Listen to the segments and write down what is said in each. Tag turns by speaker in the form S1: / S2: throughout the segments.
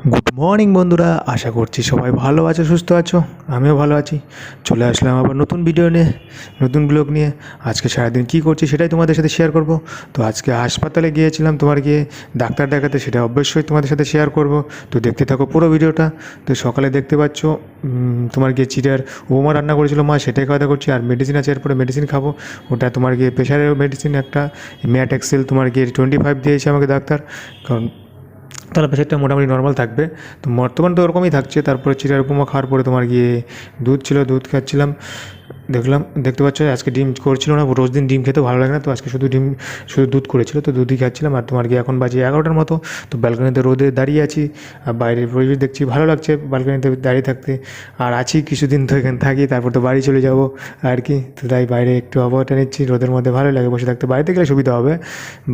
S1: Good morning বন্ধুরা, আশা করছি সবাই ভালো আছো, সুস্থ আছো। আমিও ভালো আছি। চলে আসলাম আবার নতুন ভিডিও নিয়ে, নতুন ব্লগ নিয়ে। আজকে সারাদিন কী করছি সেটাই তোমাদের সাথে শেয়ার করব। তো আজকে হাসপাতালে গিয়েছিলাম গিয়ে ডাক্তার দেখাতে, সেটা অবশ্যই তোমাদের সাথে শেয়ার করব। তো দেখতে থাকো পুরো ভিডিওটা। তো সকালে দেখতে পাচ্ছ চিড়ের উপমা রান্না করেছিল মা, সেটাই খাওয়া দাওয়া করছি। আর মেডিসিন আছে, এরপরে মেডিসিন খাবো। ওটা প্রেশারের মেডিসিন একটা ম্যাট এক্সেল 25 দিয়েছে আমাকে ডাক্তার, কারণ তাহলে প্রেশারটা মোটামুটি নর্মাল থাকবে। তো বর্তমান তো ওরকমই থাকছে। তারপরে চিড়ের উপমা খাওয়ার পরে দুধ ছিল, দুধ খাচ্ছিলাম। দেখতে পাচ্ছ আজকে ডিম করছিল না, রোজ দিন ডিম খেতেও ভালো লাগে না। তো আজকে শুধু দুধ করেছিল, তো দুধই খাচ্ছিলাম। আর এখন বাজে 11টার মতো। তো ব্যালকনিতে রোদে দাঁড়িয়ে আছি, আর বাইরের পরিবেশ দেখছি, ভালো লাগছে ব্যালকনিতে দাঁড়িয়ে থাকতে। আর আছি কিছুদিন, তো এখানে থাকি, তারপর তো বাড়ি চলে যাব আর কি। তো তাই বাইরে একটু আবহাওয়াটা নিচ্ছি, রোদের মধ্যে ভালো লাগে বসে থাকতে। বাড়িতে গেলে সুবিধা হবে,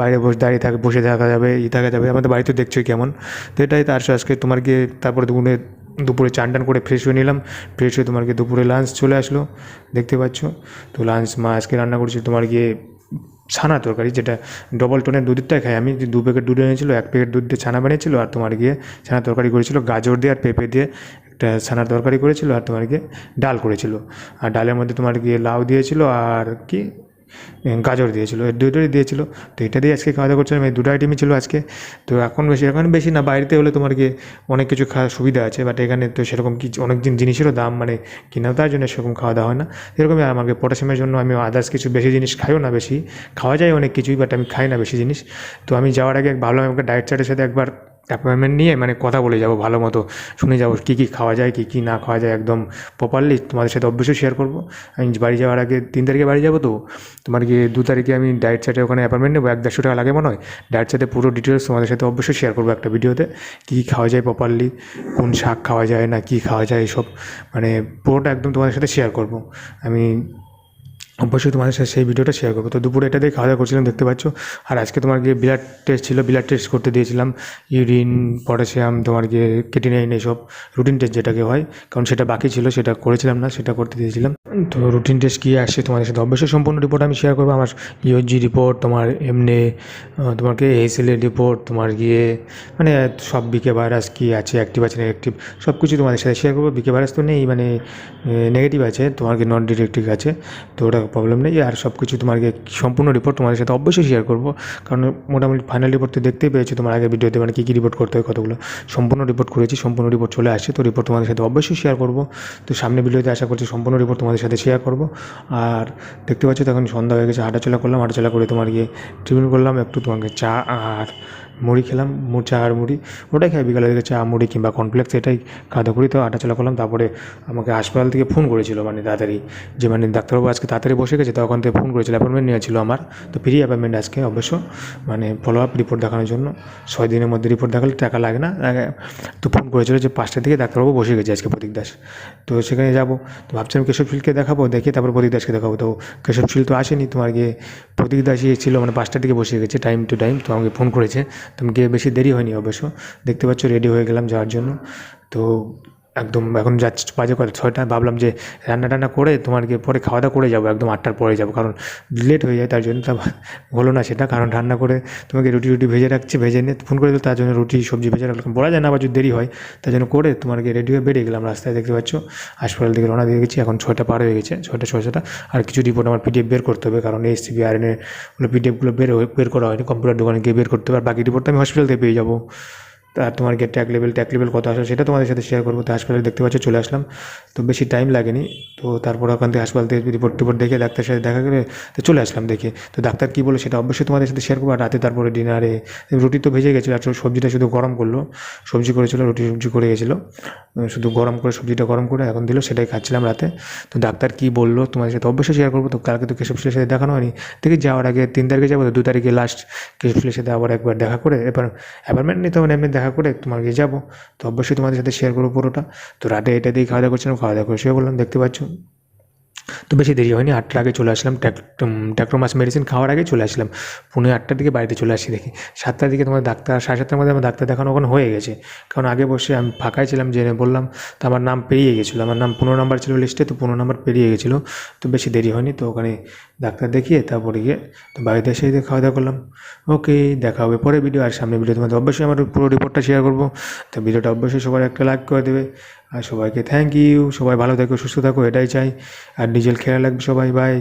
S1: বাইরে বসে থাকা যাবে, থাকা যাবে। আমাদের বাড়ি তো দেখছোই কেমন। তো এটাই। তার আজকে তারপরে দুপুরে চান টান করে ফ্রেশ হয়ে নিলাম। ফ্রেশ হয়ে দুপুরে লাঞ্চ চলে আসলো, দেখতে পাচ্ছ। তো লাঞ্চ মা আজকে রান্না করেছিল ছানা তরকারি, যেটা ডবল টোনের দুধটাই খাই আমি। 2 প্যাকেট দুধ এনেছিল, 1 প্যাকেট দুধ দিয়ে ছানা বানিয়েছিল। আর ছানা তরকারি করেছিল গাজর দিয়ে আর পেঁপে দিয়ে, একটা ছানার তরকারি করেছিল। আর ডাল করেছিল। আর ডালের মধ্যে লাউ দিয়েছিল, আর গাজর দিয়েছিল, এর দুটোই দিয়েছিল। তো এটা দিয়ে আজকে খাওয়া দাওয়া করছিলাম। এই দুটো আইটেমই ছিল আজকে। তো এখন বেশি না, বাইরেতে হলে অনেক কিছু খাওয়ার সুবিধা আছে, বাট এখানে তো সেরকম কিছু অনেক জিনিসেরও দাম কিনা, তার জন্য সেরকম খাওয়া দাওয়া হয় না। এরকমই আমাকে পটাশিয়ামের জন্য আমি আদার্স কিছু বেশি জিনিস খাইও না। বেশি খাওয়া যায় অনেক কিছুই, বাট আমি খাই না বেশি জিনিস। তো আমি যাওয়ার আগে ভাবলাম আমাকে ডায়েট চার্টের সাথে একবার অ্যাপয়েন্টমেন্ট নিয়ে কথা বলে যাব, ভালো মতো শুনে যাবো কী কী খাওয়া যায়, কী কী না খাওয়া যায়, একদম প্রপারলি তোমাদের সাথে অবশ্যই শেয়ার করবো। আমি বাড়ি যাওয়ার আগে 3 তারিখে বাড়ি যাবো। তো 2 তারিখে আমি ডায়েট চার্টে ওখানে অ্যাপয়েন্টমেন্ট নেবো, 100-150 টাকা লাগে মনে হয়। ডায়েট চার্টে পুরো ডিটেলস তোমাদের সাথে অবশ্যই শেয়ার করবো একটা ভিডিওতে, কী কী খাওয়া যায় প্রপারলি, কোন শাক খাওয়া যায় না কী খাওয়া যায়, এসব পুরোটা একদম তোমাদের সাথে শেয়ার করবো আমি। অবশ্যই তোমাদের সাথে সেই ভিডিওটা শেয়ার করবো। তো দুপুরে এটা দিয়ে খাওয়া দাওয়া করছিলাম, দেখতে পাচ্ছ। আর আজকে ব্লাড টেস্ট ছিল, ব্লাড টেস্ট করতে দিয়েছিলাম। ইউরিন, পটাশিয়াম, কেটিনাইন, এসব রুটিন টেস্ট যেটাকে হয়, কারণ সেটা বাকি ছিল, সেটা করেছিলাম না, সেটা করতে দিয়েছিলাম। তো রুটিন টেস্ট কী আসছে তোমাদের সাথে অবশ্যই সম্পূর্ণ রিপোর্ট আমি শেয়ার করবো। আমার ইউজি রিপোর্ট, এমনি এইচএলের রিপোর্ট, সব বিকে ভাইরাস কী আছে, অ্যাক্টিভ আছে না অ্যাক্টিভ, সব কিছু তোমাদের সাথে শেয়ার করবো। বিকে ভাইরাস তো নেই, নেগেটিভ আছে, নট ডিটেক্টিভ আছে, তো ওটা প্রবলেম নেই। আর সব কিছু সম্পূর্ণ রিপোর্ট তোমাদের সাথে অবশ্যই শেয়ার করবো, কারণ মোটামুটি ফাইনাল রিপোর্ট তো দেখতেই পেয়েছো তোমার আগের ভিডিওতে, কী কী রিপোর্ট করতে হয়, কতগুলো সম্পূর্ণ রিপোর্ট করেছি, সম্পূর্ণ রিপোর্ট চলে আসছে। তো রিপোর্ট তোমাদের সাথে অবশ্যই শেয়ার করবো। তো সামনে ভিডিওতে আশা করছি সম্পূর্ণ রিপোর্ট তোমাদের সাথে শেয়ার করবো। আর দেখতে পাচ্ছ তখন সন্ধ্যা হয়ে গেছে, হাঁটাচলা করলাম, হাঁটাচলা করে টিফিন করলাম, একটু চা আর মুড়ি খেলাম, চা আর মুড়ি, ওটাই খাই বিকালের দিকে, চা মুড়ি কিংবা কর্নফ্লেক্স, এটাই খাওয়া দাওয়া করি। তো হাঁটাচলা করলাম। তারপরে আমাকে হাসপাতাল থেকে ফোন করেছিল তাড়াতাড়ি, যে ডাক্তারবাবু আজকে তাড়াতাড়ি বসে গেছে, তখন থেকে ফোন করেছিল, অ্যাপয়েন্টমেন্ট নিয়েছিল আমার। তো ফ্রি অ্যাপয়েন্টমেন্ট আজকে অবশ্য, ফলো আপ রিপোর্ট দেখানোর জন্য। 6 দিনের মধ্যে রিপোর্ট দেখালে টাকা লাগে না। তো ফোন করেছিল যে 5টার দিকে ডাক্তারবাবু বসে গেছে আজকে, প্রতীক দাস। তো সেখানে যাবো। তো ভাবছিলাম কেশবশীলকে দেখাবো, দেখে তারপর প্রতীক দাসকে দেখাবো। তো কেশবশীল তো আসেনি, প্রতীক দাসই ছিল, 5টার দিকে বসে গেছে টাইম টু টাইম। তো আমাকে ফোন করেছে, তো আমি গিয়ে বেশি দেরি হয়নি অবশ্য। দেখতে পাচ্ছ রেডি হয়ে গেলাম যাওয়ার জন্য। তো একদম এখন যাচ্ছে, বাজে 6টা। ভাবলাম যে রান্না টান্না করে পরে খাওয়া দাওয়া করে যাবো, একদম 8টার পরে যাবো, কারণ লেট হয়ে যায়, তার জন্য। তা হলো না সেটা, কারণ রান্না করে রুটি ভেজে রাখছি, ভেজে নিয়ে ফোন করে দিল, তার জন্য রুটি সবজি ভেজে রাখলাম, বলা যায় না আবার যদি দেরি হয়, তার জন্য করে রেডি হয়ে বেরিয়ে গেলাম রাস্তায়। দেখতে পাচ্ছ হাসপাতাল থেকে রওনা দিয়ে গেছি, এখন 6টা পার হয়ে গেছে, 6টা 6:30। আর কিছু রিপোর্ট আমার পিডিএফ বের করতে হবে, কারণ এসসিবি আরএনএ পিডিএফগুলো বের করা হয়নি, কম্পিউটার দোকানে গিয়ে বের করতে হবে। আর বাকি রিপোর্ট আমি হসপিটাল থেকে পেয়ে যাবো। আর ট্যাগ লেভেল কত আসে সেটা তোমাদের সাথে শেয়ার করবো। তো হাসপাতালে দেখতে পাচ্ছ চলে আসলাম, তো বেশি টাইম লাগেনি। তো তারপর ওখান থেকে হাসপাতাল থেকে রিপোর্ট দেখে ডাক্তারের সাথে দেখা করে তো চলে আসলাম দেখে। তো ডাক্তার কী বলে সেটা অবশ্যই তোমাদের সাথে শেয়ার করবো। আর রাতে তারপরে ডিনারে রুটি তো ভেজে গেছিলো, আর সবজিটা শুধু গরম করলো, সবজি করেছিল, সবজি করে গেছিলো, শুধু গরম করে সবজিটা গরম করে এখন দিল, সেটাই খাচ্ছিলাম রাতে। তো ডাক্তার কী বললো তোমাদের সাথে অবশ্যই শেয়ার করবো। তো কালকে তো কেশবশীলের সাথে দেখানো হয়নি, দেখি যাওয়ার আগে 3 তারিখে যাবো। তো 2 তারিখে লাস্ট কেশবশীলের সাথে আবার একবার দেখা করে, এবার অ্যাপয়েন্টমেন্ট নিতে হবে, এমনি দেখা করে যাবো। তো অবশ্যই তোমাদের সাথে শেয়ার করবো পুরোটা। তো রাতে এটা দিয়ে খাওয়া দাওয়া করছিলাম, খাওয়া দাওয়া করে শুয়ে বললাম, দেখতে পাচ্ছ। তো বেশি দেরি হয়নি, 8টার আগে চলে আসলাম। ট্যাক্রোমাস মেডিসিন খাওয়ার আগে চলে আসলাম। 8:45 দিকে বাড়িতে চলে আসি দেখি 7টার দিকে তোমার ডাক্তার, 7:30টার মধ্যে আমার ডাক্তার দেখানো ওখানে হয়ে গেছে। কারণ আগে বসে আমি ফাঁকাই ছিলাম, জেনে বললাম, তো আমার নাম পেরিয়ে গেছিলো। আমার নাম 15 নাম্বার ছিল লিস্টে, তো 15 নাম্বার পেরিয়ে গেছিলো। তো বেশি দেরি হয়নি, তো ওখানে ডাক্তার দেখিয়ে তারপরে গিয়ে তো বাড়িতে এসে খাওয়া দাওয়া করলাম। ওকে, দেখা হবে পরে ভিডিও। আর সামনে ভিডিও তোমাদের অবশ্যই আমার পুরো রিপোর্টটা শেয়ার করবো। তো ভিডিওটা অবশ্যই সবাই একটা লাইক করে দেবে। আর সবাইকে থ্যাংক ইউ। সবাই ভালো থাকো, সুস্থ থাকো, এটাই চাই। আর নিজের খেয়াল রাখবে সবাই। বাই।